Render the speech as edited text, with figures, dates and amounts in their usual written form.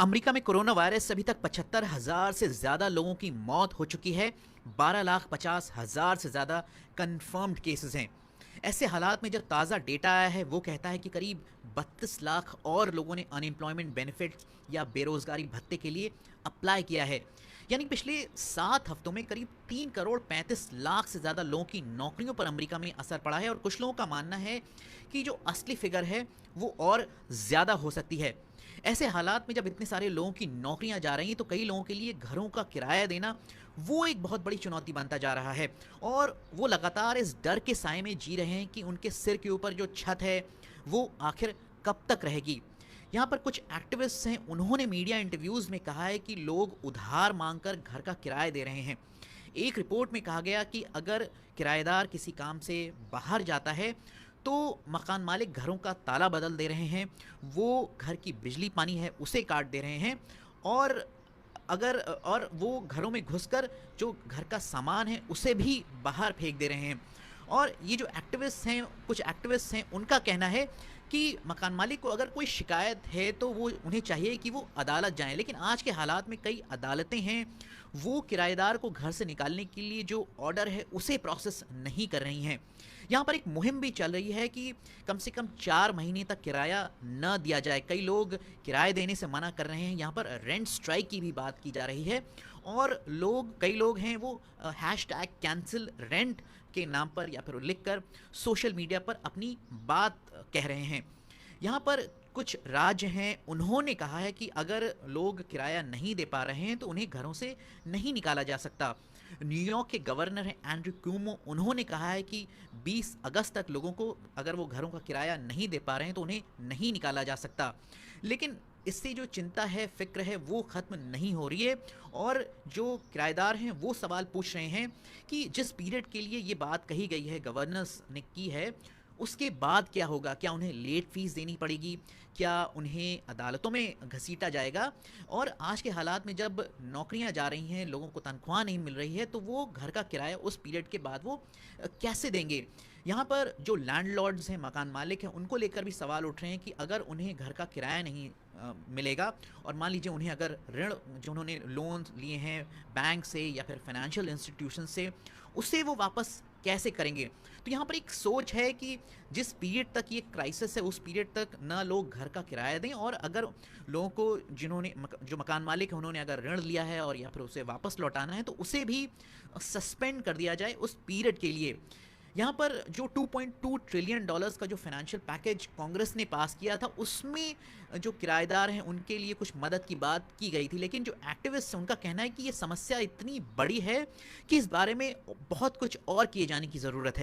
America में corona virus से अभी तक 75,000 से ज़्यादा लोगों की मौत हो चुकी है। 12,50,000 से ज़्यादा कन्फर्म्ड केसेस हैं। ऐसे हालात में जब ताज़ा डेटा आया है वो कहता है कि करीब 32 लाख और लोगों ने अनएम्प्लॉयमेंट बेनिफिट या बेरोज़गारी भत्ते के लिए अप्लाई किया है। यानी पिछले 7 हफ्तों में करीब 3 करोड़ 35 लाख से ज़्यादा लोगों की नौकरियों पर अमेरिका में असर पड़ा है और कुछ लोगों का मानना है कि जो असली फिगर है वो और ज़्यादा हो सकती है। ऐसे हालात में जब इतने सारे लोगों की नौकरियां जा रही हैं तो कई लोगों के लिए घरों का किराया देना वो एक बहुत बड़ी चुनौती बनता जा रहा है और वो लगातार इस डर के साए में जी रहे हैं कि उनके सिर के ऊपर जो छत है वो आखिर कब तक रहेगी। यहाँ पर कुछ एक्टिविस्ट्स हैं, उन्होंने मीडिया इंटरव्यूज़ में कहा है कि लोग उधार मांगकर घर का किराया दे रहे हैं। एक रिपोर्ट में कहा गया कि अगर किराएदार किसी काम से बाहर जाता है तो मकान मालिक घरों का ताला बदल दे रहे हैं, वो घर की बिजली पानी है उसे काट दे रहे हैं और वो घरों में घुसकर जो घर का सामान है उसे भी बाहर फेंक दे रहे हैं। और ये जो एक्टिविस्ट हैं, कुछ एक्टिविस्ट हैं, उनका कहना है कि मकान मालिक को अगर कोई शिकायत है तो वो उन्हें चाहिए कि वो अदालत जाएं, लेकिन आज के हालात में कई अदालतें हैं वो किराएदार को घर से निकालने के लिए जो ऑर्डर है उसे प्रोसेस नहीं कर रही हैं। यहाँ पर एक मुहिम भी चल रही है कि कम से कम 4 महीने तक किराया न दिया जाए। कई लोग किराए देने से मना कर रहे हैं। यहाँ पर रेंट स्ट्राइक की भी बात की जा रही है और कई लोग हैं वो हैशटैग कैंसिल रेंट के नाम पर या फिर लिखकर सोशल मीडिया पर अपनी बात कह रहे हैं। यहाँ पर कुछ राज्य हैं, उन्होंने कहा है कि अगर लोग किराया नहीं दे पा रहे हैं तो उन्हें घरों से नहीं निकाला जा सकता। न्यूयॉर्क के गवर्नर हैं एंड्रू क्यूमो, उन्होंने कहा है कि 20 अगस्त तक लोगों को अगर वो घरों का किराया नहीं दे पा रहे हैं तो उन्हें नहीं निकाला जा सकता। लेकिन इससे जो चिंता है, फ़िक्र है, वो ख़त्म नहीं हो रही है और जो किराएदार हैं वो सवाल पूछ रहे हैं कि जिस पीरियड के लिए ये बात कही गई है, गवर्नर्स ने की है, उसके बाद क्या होगा? क्या उन्हें लेट फ़ीस देनी पड़ेगी? क्या उन्हें अदालतों में घसीटा जाएगा? और आज के हालात में जब नौकरियां जा रही हैं, लोगों को तनख्वाह नहीं मिल रही है, तो वो घर का किराया उस पीरियड के बाद वो कैसे देंगे? यहाँ पर जो लैंडलॉर्ड्स हैं, मकान मालिक हैं, उनको लेकर भी सवाल उठ रहे हैं कि अगर उन्हें घर का किराया नहीं मिलेगा और मान लीजिए उन्हें अगर ऋण जो उन्होंने लोन लिए हैं बैंक से या फिर फाइनेंशियल इंस्टीट्यूशन से, उसे वो वापस कैसे करेंगे? तो यहाँ पर एक सोच है कि जिस पीरियड तक ये क्राइसिस है उस पीरियड तक ना लोग घर का किराया दें और अगर लोगों को जो मकान मालिक हैं उन्होंने अगर ऋण लिया है और या फिर उसे वापस लौटाना है तो उसे भी सस्पेंड कर दिया जाए उस पीरियड के लिए। यहाँ पर जो 2.2 ट्रिलियन डॉलर्स का जो फाइनेंशियल पैकेज कांग्रेस ने पास किया था उसमें जो किराएदार हैं उनके लिए कुछ मदद की बात की गई थी, लेकिन जो एक्टिविस्ट हैं उनका कहना है कि ये समस्या इतनी बड़ी है कि इस बारे में बहुत कुछ और किए जाने की ज़रूरत है।